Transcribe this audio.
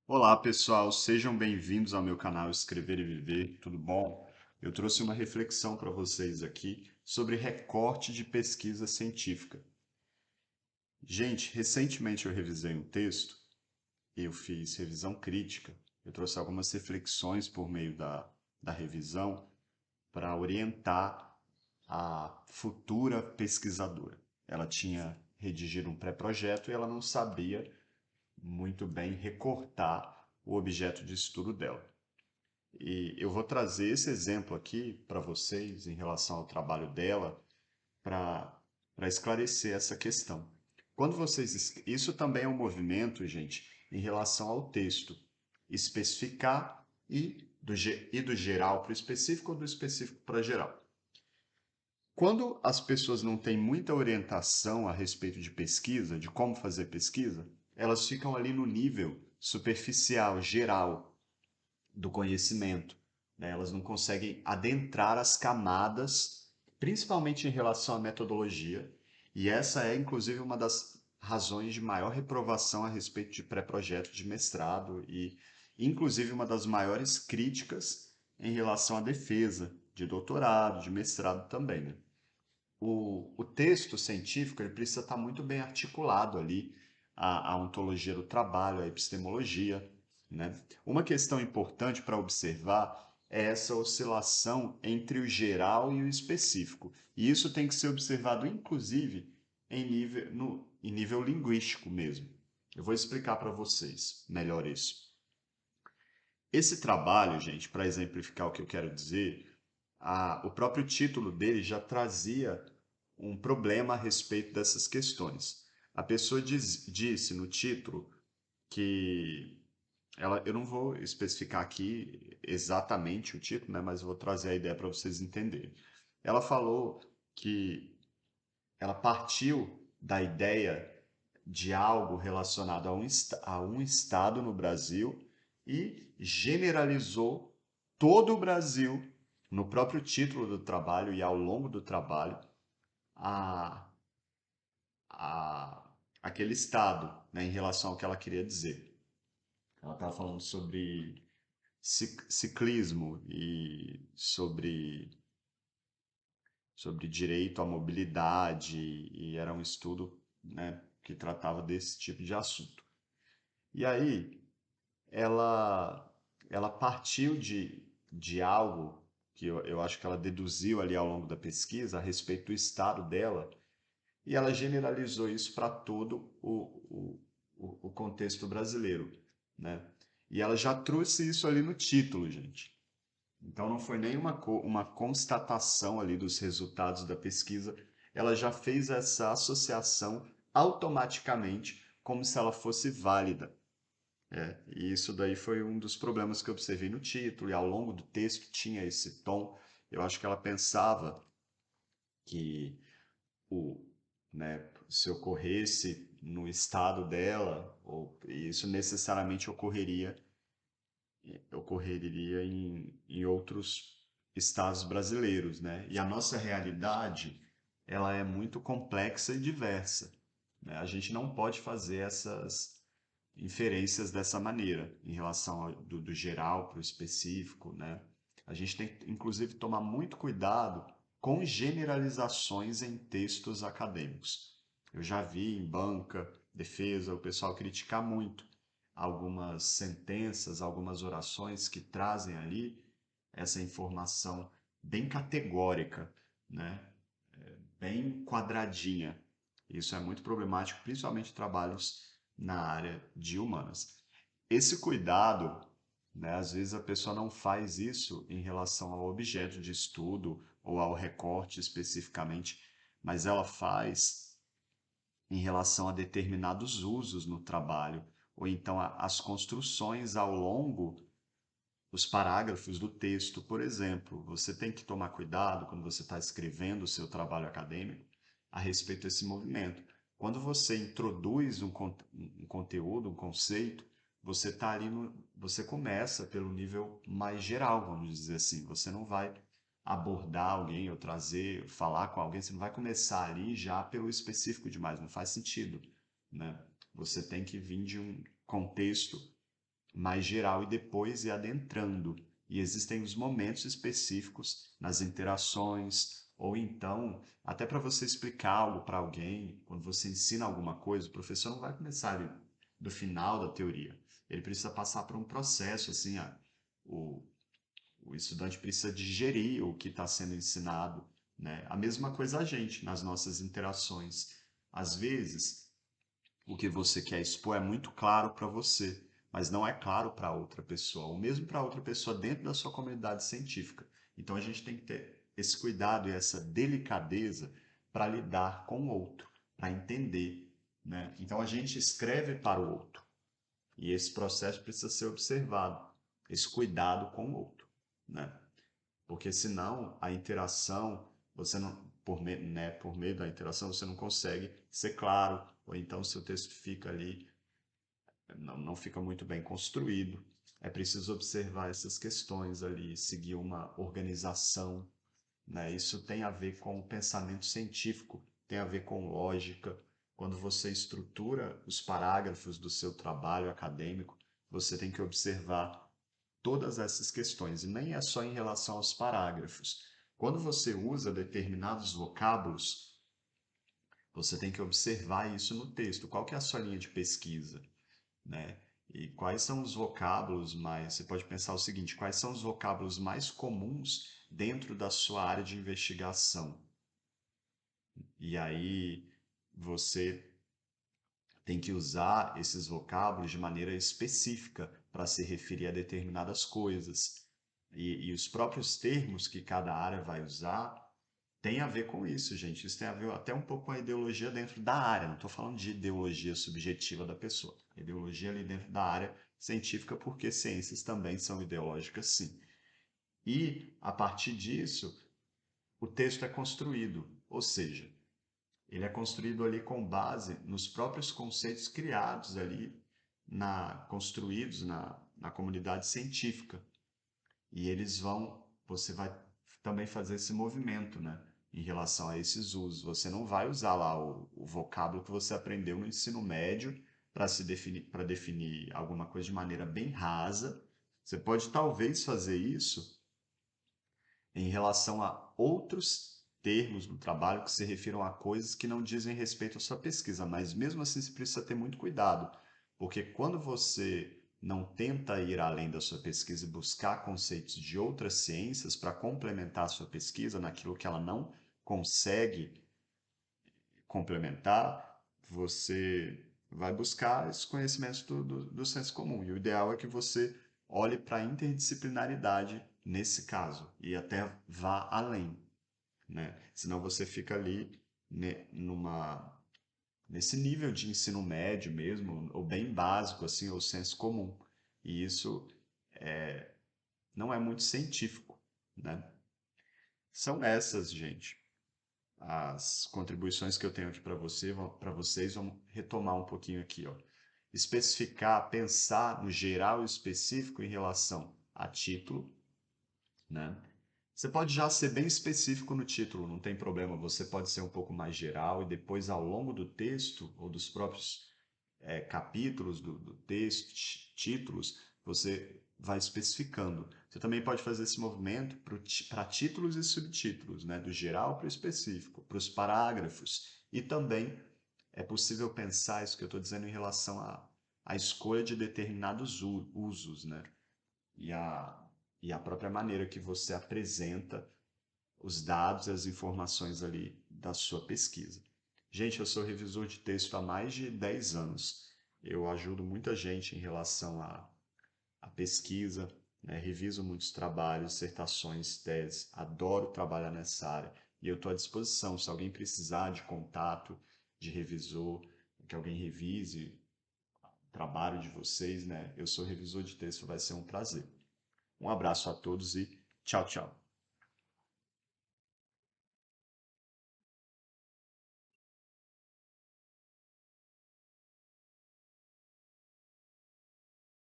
Olá, pessoal, sejam bem-vindos ao meu canal Escrever e Viver, tudo bom? Eu trouxe uma reflexão para vocês aqui sobre recorte de pesquisa científica. Gente, recentemente eu revisei um texto e eu fiz revisão crítica. Eu trouxe algumas reflexões por meio da revisão para orientar a futura pesquisadora. Ela tinha redigido um pré-projeto e ela não sabia muito bem recortar o objeto de estudo dela. E eu vou trazer esse exemplo aqui para vocês em relação ao trabalho dela para esclarecer essa questão. Quando vocês. Isso também é um movimento, gente, em relação ao texto. Especificar e do geral para o específico ou do específico para geral. Quando as pessoas não têm muita orientação a respeito de pesquisa, de como fazer pesquisa, elas ficam ali no nível superficial, geral, do conhecimento, né? Elas não conseguem adentrar as camadas, principalmente em relação à metodologia, e essa é, inclusive, uma das razões de maior reprovação a respeito de pré-projeto de mestrado e, inclusive, uma das maiores críticas em relação à defesa de doutorado, de mestrado também, né? O texto científico ele precisa estar muito bem articulado ali, a ontologia do trabalho, a epistemologia, né? Uma questão importante para observar é essa oscilação entre o geral e o específico. E isso tem que ser observado, inclusive, em nível linguístico mesmo. Eu vou explicar para vocês melhor isso. Esse trabalho, gente, para exemplificar o que eu quero dizer, o próprio título dele já trazia um problema a respeito dessas questões. A pessoa disse no título que eu não vou especificar aqui exatamente o título, né, mas eu vou trazer a ideia para vocês entenderem. Ela falou que ela partiu da ideia de algo relacionado a um estado no Brasil e generalizou todo o Brasil no próprio título do trabalho e ao longo do trabalho a, a aquele estado, né, em relação ao que ela queria dizer. Ela estava falando sobre ciclismo e sobre direito à mobilidade, e era um estudo, né, que tratava desse tipo de assunto. E aí, ela, ela partiu de algo que eu acho que ela deduziu ali ao longo da pesquisa a respeito do estado dela, e ela generalizou isso para todo o contexto brasileiro, né? E ela já trouxe isso ali no título, gente. Então não foi nem uma constatação ali dos resultados da pesquisa, ela já fez essa associação automaticamente como se ela fosse válida. E isso daí foi um dos problemas que eu observei no título, e ao longo do texto tinha esse tom. Eu acho que ela pensava que o, né, se ocorresse no estado dela, ou isso necessariamente ocorreria em outros estados brasileiros, né? E a nossa realidade, ela é muito complexa e diversa, né? A gente não pode fazer essas inferências dessa maneira, em relação do geral para o específico, né? A gente tem que, inclusive, tomar muito cuidado com generalizações em textos acadêmicos. Eu já vi em banca, defesa, o pessoal criticar muito algumas sentenças, algumas orações que trazem ali essa informação bem categórica, né? Bem quadradinha. Isso é muito problemático, principalmente em trabalhos na área de humanas. Esse cuidado, né, às vezes a pessoa não faz isso em relação ao objeto de estudo ou ao recorte especificamente, mas ela faz em relação a determinados usos no trabalho, ou então as construções ao longo os parágrafos do texto, por exemplo. Você tem que tomar cuidado quando você está escrevendo o seu trabalho acadêmico a respeito desse movimento. Quando você introduz um conteúdo, um conceito, você tá ali você começa pelo nível mais geral, vamos dizer assim. Você não vai abordar alguém ou trazer, falar com alguém, você não vai começar ali já pelo específico demais, não faz sentido, né? Você tem que vir de um contexto mais geral e depois ir adentrando. E existem os momentos específicos nas interações, ou então, até para você explicar algo para alguém, quando você ensina alguma coisa, o professor não vai começar ali do final da teoria. Ele precisa passar por um processo, assim, o, o estudante precisa digerir o que está sendo ensinado, né? A mesma coisa a gente, nas nossas interações. Às vezes, o que você quer expor é muito claro para você, mas não é claro para outra pessoa, ou mesmo para outra pessoa dentro da sua comunidade científica. Então a gente tem que ter esse cuidado e essa delicadeza para lidar com o outro, para entender, né? Então a gente escreve para o outro e esse processo precisa ser observado, esse cuidado com o outro, né? Porque senão a interação, você não, por meio da interação, você não consegue ser claro, ou então seu texto fica ali, não fica muito bem construído. É preciso observar essas questões ali, seguir uma organização, né? Isso tem a ver com o pensamento científico, tem a ver com lógica. Quando você estrutura os parágrafos do seu trabalho acadêmico, você tem que observar todas essas questões, e nem é só em relação aos parágrafos. Quando você usa determinados vocábulos, você tem que observar isso no texto. Qual que é a sua linha de pesquisa, né? E quais são os vocábulos mais... Você pode pensar o seguinte, quais são os vocábulos mais comuns dentro da sua área de investigação? E aí você tem que usar esses vocábulos de maneira específica para se referir a determinadas coisas. E os próprios termos que cada área vai usar tem a ver com isso, gente. Isso tem a ver até um pouco com a ideologia dentro da área. Não estou falando de ideologia subjetiva da pessoa. Ideologia ali dentro da área científica, porque ciências também são ideológicas, sim. E, a partir disso, o texto é construído. Ou seja, ele é construído ali com base nos próprios conceitos criados ali, construídos na comunidade científica. E eles você vai também fazer esse movimento, né, em relação a esses usos. Você não vai usar lá o vocábulo que você aprendeu no ensino médio para definir alguma coisa de maneira bem rasa. Você pode talvez fazer isso em relação a outros termos no trabalho que se refiram a coisas que não dizem respeito à sua pesquisa, mas mesmo assim você precisa ter muito cuidado, porque quando você não tenta ir além da sua pesquisa e buscar conceitos de outras ciências para complementar a sua pesquisa naquilo que ela não consegue complementar, você vai buscar esses conhecimentos do senso comum. E o ideal é que você olhe para a interdisciplinaridade nesse caso e até vá além, né? Senão você fica ali nesse nível de ensino médio mesmo, ou bem básico, assim, ou senso comum. E isso não é muito científico, né? São essas, gente, as contribuições que eu tenho aqui para vocês, vamos retomar um pouquinho aqui, ó. Especificar, pensar no geral e específico em relação a título, né? Você pode já ser bem específico no título, não tem problema. Você pode ser um pouco mais geral e depois, ao longo do texto ou dos próprios capítulos do texto, títulos, você vai especificando. Você também pode fazer esse movimento para títulos e subtítulos, né? Do geral para o específico, para os parágrafos. E também é possível pensar isso que eu estou dizendo em relação à escolha de determinados usos, né? E a própria maneira que você apresenta os dados e as informações ali da sua pesquisa. Gente, eu sou revisor de texto há mais de 10 anos. Eu ajudo muita gente em relação à pesquisa, né? Reviso muitos trabalhos, dissertações, teses. Adoro trabalhar nessa área. E eu estou à disposição. Se alguém precisar de contato, de revisor, que alguém revise o trabalho de vocês, né? Eu sou revisor de texto, vai ser um prazer. Um abraço a todos e tchau, tchau.